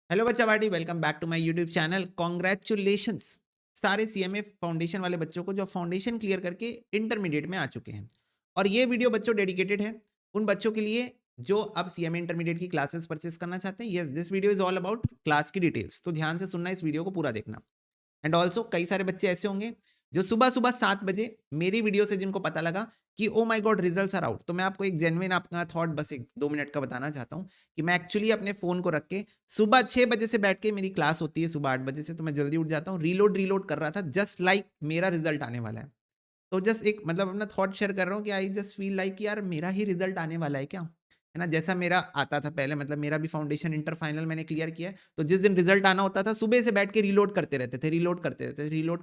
Hello बच्चा party, welcome back to my YouTube channel. Congratulations सारे CMA foundation वाले बच्चों को जो फाउंडेशन क्लियर करके इंटरमीडिएट में आ चुके हैं। और ये वीडियो बच्चों डेडिकेटेड है उन बच्चों के लिए जो अब सीएमए इंटरमीडिएट की क्लासेस परचेस करना चाहते हैं। Yes, this video is all about class की डिटेल्स, तो ध्यान से सुनना, इस वीडियो को पूरा देखना। एंड ऑल्सो कई सारे बच्चे ऐसे होंगे जो सुबह सुबह 7 बजे मेरी वीडियो से जिनको पता लगा कि oh my god results are out, तो मैं आपको एक जेन्युइन आपका थॉट बस 1-2 मिनट का बताना चाहता हूँ कि मैं एक्चुअली अपने फ़ोन को रख के सुबह 6 बजे से बैठ के, मेरी क्लास होती है सुबह 8 बजे से, तो मैं जल्दी उठ जाता हूँ, रीलोड कर रहा था जस्ट लाइक मेरा रिजल्ट आने वाला है। तो जस्ट एक मतलब अपना थॉट शेयर कर रहा हूँ कि आई जस्ट फील लाइक कि यार मेरा ही रिजल्ट आने वाला है क्या, है ना। जैसा मेरा आता था पहले, मतलब मेरा भी फाउंडेशन इंटर फाइनल मैंने क्लियर किया है, तो जिस दिन रिजल्ट आना होता था सुबह से बैठ के रीलोड करते रहते थे, रीलोड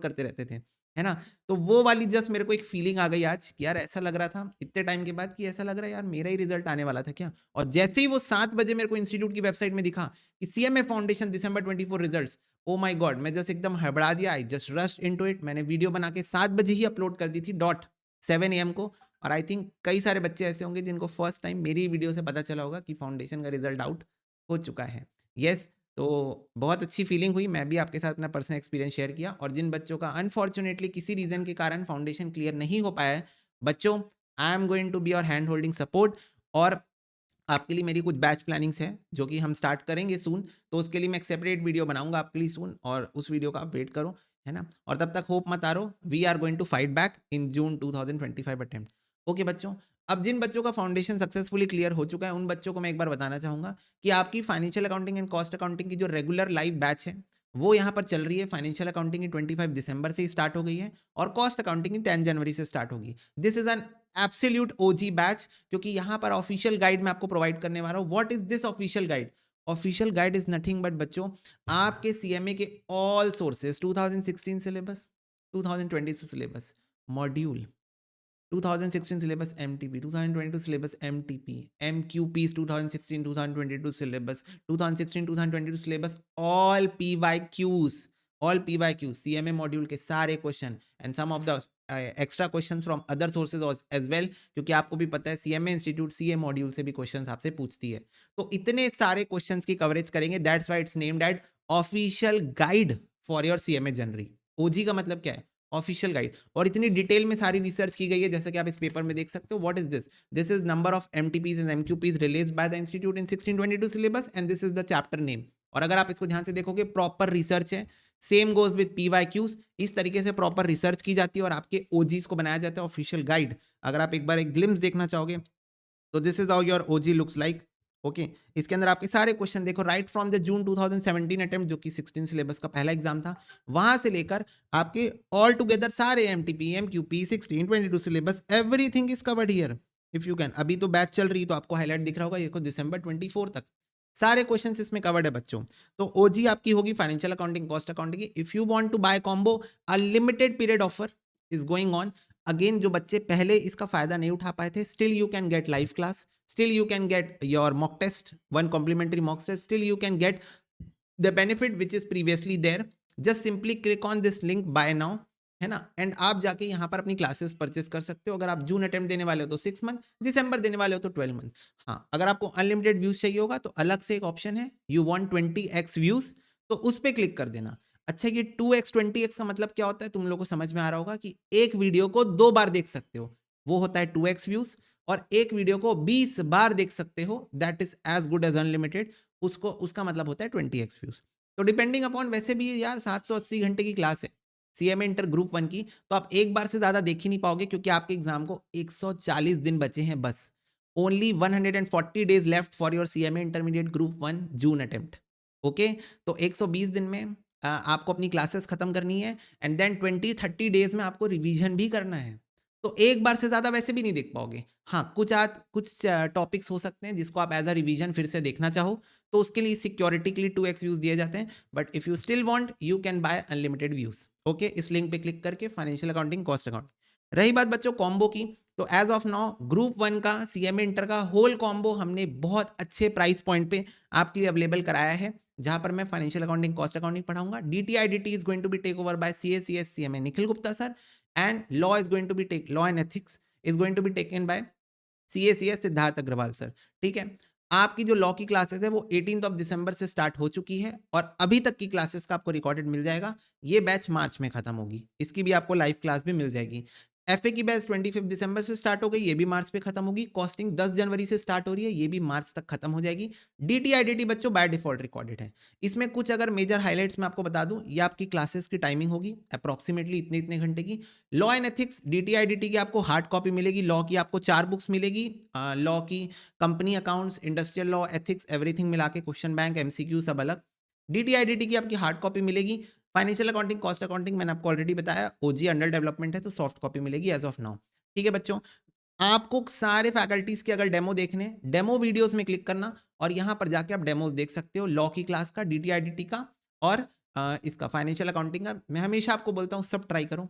करते रहते थे, है ना। तो वो वाली जस्ट मेरे को एक फीलिंग आ गई आज कि यार ऐसा लग रहा था इतने टाइम के बाद कि ऐसा लग रहा है यार मेरा ही रिजल्ट आने वाला था क्या। और जैसे ही वो 7 बजे मेरे को इंस्टीट्यूट की वेबसाइट में दिखा कि CMA foundation December 24 result, O my God, मैं जस्ट एकदम हड़बड़ा दिया। I just rust into it. मैंने वीडियो बना के 7 बजे ही अपलोड कर दी थी, डॉट 7 AM को। और आई थिंक कई सारे बच्चे ऐसे होंगे जिनको फर्स्ट टाइम मेरी वीडियो से पता चला होगा कि फाउंडेशन का रिजल्ट आउट हो चुका है। यस, तो बहुत अच्छी फीलिंग हुई। मैं भी आपके साथ अपना पर्सनल एक्सपीरियंस शेयर किया। और जिन बच्चों का अनफॉर्चुनेटली किसी रीजन के कारण फाउंडेशन क्लियर नहीं हो पाया है, बच्चों, I am going to be your hand holding support. और आपके लिए मेरी कुछ बैच प्लानिंग्स है जो कि हम स्टार्ट करेंगे सून, तो उसके लिए मैं एक सेपरेट वीडियो बनाऊंगा आपके लिए सून, और उस वीडियो का आप वेट करो, है ना। और तब तक होप मत हारो, we are going to fight back in June 2025 attempt. Okay बच्चों, अब जिन बच्चों का फाउंडेशन सक्सेसफुली क्लियर हो चुका है उन बच्चों को मैं एक बार बताना चाहूंगा कि आपकी financial accounting and cost accounting की जो रेगुलर लाइव बैच है वो यहाँ पर चल रही है। फाइनेंशियल अकाउंटिंग की 25 दिसंबर से स्टार्ट हो गई है और कॉस्ट अकाउंटिंग की 10 जनवरी से स्टार्ट होगी। This is an absolute OG batch, क्योंकि यहाँ पर ऑफिशियल गाइड मैं आपको प्रोवाइड करने वाला हूँ। What is this official guide? Official guide is nothing but बच्चों, आपके सीएमए के all sources, 2016 syllabus, 2022 syllabus, module, 2016 syllabus MTP, 2022 syllabus MTP, MCQs 2016 2022 syllabus, 2016 2022 syllabus, all PYQs CMA module के सारे question and some of the extra questions from other sources as well, क्योंकि आपको भी पता है सीएमए इंस्टीट्यूट सीए मॉड्यूल से भी questions आपसे पूछती है। तो इतने सारे क्वेश्चंस की कवरेज करेंगे, that's why it's named at official guide for your CMA general. OG का मतलब क्या है? Official guide. और इतनी डिटेल में सारी रिसर्च की गई है, जैसा कि आप इस पेपर में देख सकते हो। What is this? This is number of MTPs and MCQs released by the institute in 1622 syllabus and this is the chapter name. और अगर आप इसको ध्यान से देखोगे, प्रॉपर रिसर्च है। सेम गोज विद पीवाईक्यूज, इस तरीके से प्रॉपर रिसर्च की जाती है और आपके ओजीज को बनाया जाता है ऑफिशियल गाइड। अगर आप एक बार एक ग्लिम्स देखना चाहोगे तो this is how your OG looks like. Okay, इसके अंदर आपके सारे क्वेश्चन देखो, right from the June 2017 attempt, जो कि 16 सिलेबस का पहला एग्जाम था, वहां से लेकर आपके ऑल टुगेदर सारे एमटीपी एमक्यूपी 16 22 syllabus, everything is covered here. If you can, अभी तो बैच चल रही है तो आपको हाईलाइट दिख रहा होगा, ये दिसंबर 24 तक सारे क्वेश्चंस इसमें कवर्ड है बच्चों। तो ओजी आपकी होगी फाइनेंशियल अकाउंटिंग कॉस्ट अकाउंटिंग की। If you want to buy combo, a limited period offer is going on. Again, जो बच्चे पहले इसका फायदा नहीं उठा पाए थे, still you can get live class, still you can get your mock test, one complimentary mock test, still you can get the benefit which is previously there. Just simply click on this link buy now, है ना। And आप जाके यहाँ पर अपनी classes purchase कर सकते हो। अगर आप जून अटेम्प्ट देने वाले हो तो 6 मंथ, दिसंबर देने वाले हो तो 12 मंथ। हाँ, अगर आपको अनलिमिटेड व्यूज चाहिए होगा तो अलग से एक ऑप्शन है, यू वांट 20x व्यूज, तो उस पर क्लिक कर देना। अच्छा, ये 2x 20x का मतलब क्या होता है तुम लोग को समझ में आ रहा होगा कि एक वीडियो को 2 बार देख सकते हो, वो होता है 2x व्यूज। और एक वीडियो को 20 बार देख सकते हो, that is as good as unlimited, उसको उसका मतलब होता है 20x व्यूज। तो डिपेंडिंग अपॉन, वैसे भी यार 780 घंटे की क्लास है सीएमए इंटर ग्रुप 1 की, तो आप एक बार से ज्यादा देख ही नहीं पाओगे, क्योंकि आपके एग्जाम को 140 दिन बचे हैं बस। Only 140 days left for your CMA intermediate group 1 June attempt. Okay, तो 120 दिन में आपको अपनी क्लासेस खत्म करनी है एंड देन 20-30 डेज में आपको रिवीजन भी करना है। तो एक बार से ज्यादा वैसे भी नहीं देख पाओगे। हाँ, कुछ टॉपिक्स हो सकते हैं जिसको आप एज अ रिवीजन फिर से देखना चाहो, तो उसके लिए सिक्योरिटी के लिए 2x व्यूज दिए जाते हैं। But if you still want, you can buy unlimited views. Okay, इस लिंक पे क्लिक करके, फाइनेंशियल अकाउंटिंग कॉस्ट अकाउंट। रही बात बच्चों कॉम्बो की, तो एज ऑफ नाउ ग्रुप 1 का सीएमए इंटर का होल कॉम्बो हमने बहुत अच्छे प्राइस पॉइंट पे आपके लिए अवेलेबल कराया है, जहां पर मैं फाइनेंशियल अकाउंटिंग कॉस्ट अकाउंटिंग पढ़ाऊंगा। DT IDT is going to be take over by CA CS CMA Nikhil Gupta sir, and law is going to be take law and ethics is going to be taken by CACS Siddharth Agarwal sir. ठीक है, आपकी जो law की classes है वो 18th of December से start हो चुकी है और अभी तक की क्लासेस का आपको रिकॉर्डेड मिल जाएगा। ये बैच मार्च में खत्म होगी, इसकी भी आपको लाइव क्लास भी मिल जाएगी। एफए की बैच 25 दिसंबर से स्टार्ट हो गई, ये भी मार्च पे खत्म होगी। कॉस्टिंग 10 जनवरी से स्टार्ट हो रही है, ये भी मार्च तक खत्म हो जाएगी। डीटीआईडीटी बच्चों बाय डिफॉल्ट रिकॉर्डेड है। इसमें कुछ अगर मेजर हाइलाइट्स मैं आपको बता दूं, ये आपकी क्लासेस की टाइमिंग होगी अप्रोक्सीमेटली इतने इतने घंटे की। लॉ एंड एथिक्स डीटीआईडीटी की आपको हार्ड कॉपी मिलेगी, लॉ की आपको 4 बुक्स मिलेगी, लॉ की company accounts, industrial law, ethics, everything मिला के, क्वेश्चन बैंक, एमसीक्यू सब अलग। डीटीआईडीटी की आपकी हार्ड कॉपी मिलेगी। फाइनेंशियल अकाउंटिंग, कॉस्ट अकाउंटिंग मैंने आपको ऑलरेडी बताया, ओजी अंडर डेवलपमेंट है तो सॉफ्ट कॉपी मिलेगी एज ऑफ नाउ। ठीक है बच्चों, आपको सारे फैकल्टीज के अगर डेमो देखने, डेमो वीडियोस में क्लिक करना और यहाँ पर जाके आप डेमोज देख सकते हो, लॉ की क्लास का, डीटीआईडीटी का और इसका फाइनेंशियल अकाउंटिंग का। मैं हमेशा आपको बोलता हूँ सब ट्राई करो,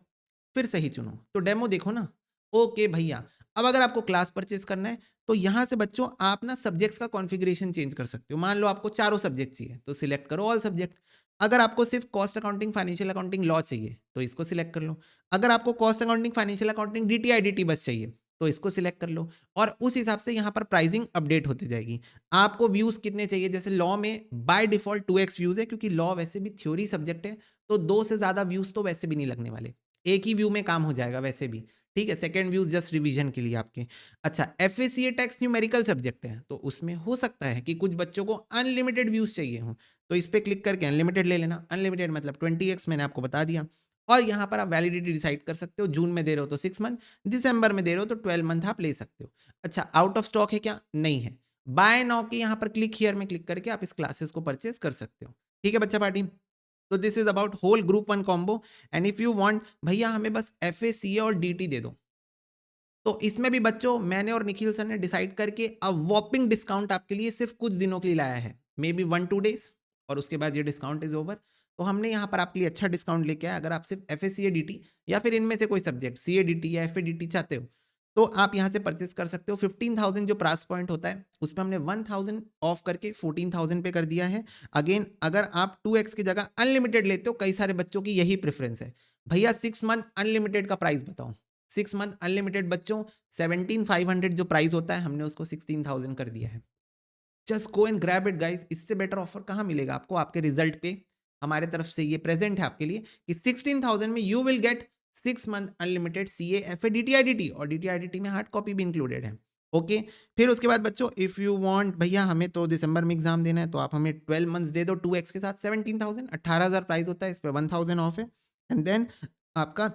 फिर सही चुनो, तो डेमो देखो ना। ओके भैया, अब अगर आपको क्लास परचेज करना है तो यहाँ से बच्चों आप ना सब्जेक्ट्स का कॉन्फ़िगरेशन चेंज कर सकते हो। मान लो आपको चारों सब्जेक्ट चाहिए तो सिलेक्ट करो ऑल सब्जेक्ट। अगर आपको सिर्फ cost accounting, financial accounting, law चाहिए तो इसको सिलेक्ट कर लो। अगर आपको कॉस्ट अकाउंटिंग, फाइनेंशियल अकाउंटिंग, डीटीआईडीटी बस चाहिए तो इसको सिलेक्ट कर लो और उस हिसाब से यहाँ पर प्राइसिंग अपडेट होती जाएगी। आपको व्यूज कितने चाहिए, जैसे लॉ में बाय डिफॉल्ट 2x व्यूज है क्योंकि लॉ वैसे भी थ्योरी सब्जेक्ट है, तो 2 से ज्यादा व्यूज तो वैसे भी नहीं लगने वाले, एक ही व्यू में काम हो जाएगा वैसे भी। ठीक है, सेकंड व्यू जस्ट रिवीजन के लिए आपके। अच्छा, एफएसीए टैक्स न्यूमेरिकल सब्जेक्ट है तो उसमें हो सकता है कि कुछ बच्चों को अनलिमिटेड व्यूज चाहिए हो, तो इस पर क्लिक करके अनलिमिटेड ले लेना। अनलिमिटेड मतलब 20x मैंने आपको बता दिया। और यहाँ पर आप वैलिडिटी डिसाइड कर सकते हो, जून में दे रहे हो तो 6 मंथ, दिसंबर में दे रहे हो तो 12 मंथ आप ले सकते हो। अच्छा, आउट ऑफ स्टॉक है क्या? नहीं है। बाय नाउ के यहाँ पर क्लिक हियर में क्लिक करके आप इस क्लासेस को परचेज कर सकते हो। ठीक है बच्चा पार्टी, तो this is about whole group 1 combo. And if you want भैया हमें बस एफए और डीटी दे दो, तो इसमें भी बच्चों मैंने और निखिल सर ने डिसाइड करके अब वॉपिंग डिस्काउंट आपके लिए सिर्फ कुछ दिनों के लिए लाया है, मे बी 1-2 डेज, और उसके बाद ये डिस्काउंट इज ओवर। तो हमने यहाँ पर आपके लिए अच्छा डिस्काउंट लेके आया। अगर आप सिर्फ एफ डी या फिर इनमें से कोई सब्जेक्ट सी या एफ चाहते हो तो आप यहाँ से परचेस कर सकते हो। 15,000 जो प्राइस पॉइंट होता है उसमें हमने 1,000 ऑफ करके 14,000 पे कर दिया है। अगेन अगर आप 2x की जगह अनलिमिटेड लेते हो, कई सारे बच्चों की यही प्रेफरेंस है, भैया 6 मंथ अनलिमिटेड का प्राइस बताओ। 6 मंथ अनलिमिटेड बच्चों 17,500 जो प्राइस होता है हमने उसको 16,000 कर दिया है। Just go and grab it guys, इससे बेटर ऑफर कहाँ मिलेगा आपको आपके रिजल्ट पे। हमारे तरफ से ये प्रेजेंट है आपके लिए कि 16,000 में you will get 6 month unlimited CA F A DT IDT, और डीटीआईडीटी में हार्ड कॉपी भी इंक्लूडेड है। ओके, फिर उसके बाद बच्चों इफ यू वांट भैया हमें तो दिसंबर में एग्जाम देना है तो आप हमें 12 मंथ्स दे दो 2x के साथ 17,000, 18,000 प्राइस होता है, इस पर 1,000 ऑफ है। एंड देन आपका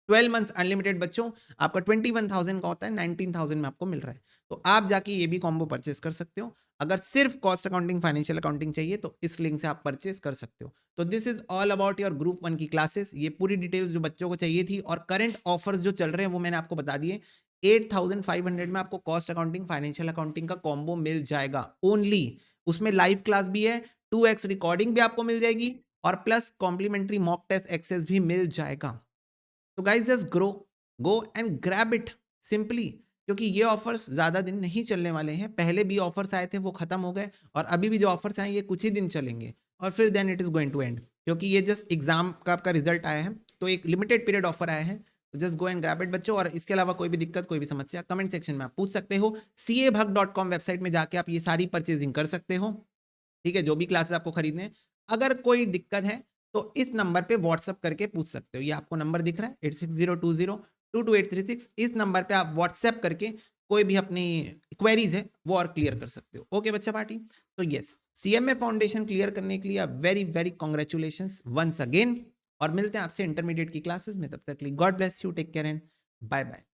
12 मंथ्स अनलिमिटेड बच्चों आपका 21,000 का होता है, 19,000 में आपको मिल रहा है। तो आप जाके ये भी कॉम्बो परचेस कर सकते हो। अगर सिर्फ कॉस्ट अकाउंटिंग, फाइनेंशियल अकाउंटिंग चाहिए तो इस लिंक से आप परचेस कर सकते हो। तो this is all about your group 1 की क्लासेस। ये पूरी डिटेल्स जो बच्चों को चाहिए थी और करंट ऑफर्स जो चल रहे हैं वो मैंने आपको बता दिए। 8,500 में आपको कॉस्ट अकाउंटिंग, फाइनेंशियल अकाउंटिंग का कॉम्बो मिल जाएगा ओनली। उसमें लाइव क्लास भी है, 2x रिकॉर्डिंग भी आपको मिल जाएगी और plus complimentary mock test access भी मिल जाएगा। तो guys just go and grab it simply, क्योंकि ये ऑफर्स ज़्यादा दिन नहीं चलने वाले हैं। पहले भी ऑफर्स आए थे वो खत्म हो गए और अभी भी जो ऑफर्स आए ये कुछ ही दिन चलेंगे और फिर then it is going to end, क्योंकि ये जस्ट एग्जाम का आपका रिजल्ट आया है तो एक लिमिटेड पीरियड ऑफर आया है। तो just go and grab it बच्चों। और इसके अलावा कोई भी दिक्कत, कोई भी समस्या कमेंट सेक्शन में आप पूछ सकते हो। cabhag.com वेबसाइट में जाके आप ये सारी परचेजिंग कर सकते हो। ठीक है, जो भी क्लासेस आपको खरीदने हैं। अगर कोई दिक्कत है तो इस नंबर पे व्हाट्सअप करके पूछ सकते हो। ये आपको नंबर दिख रहा है 8602022836, इस नंबर पे आप व्हाट्सएप करके कोई भी अपनी क्वेरीज है वो और क्लियर कर सकते हो। ओके बच्चा पार्टी, तो यस, सीएमए फाउंडेशन क्लियर करने के लिए very very congratulations once again, और मिलते हैं आपसे इंटरमीडिएट की क्लासेस में। तब तक के लिए god bless you, take care and bye bye.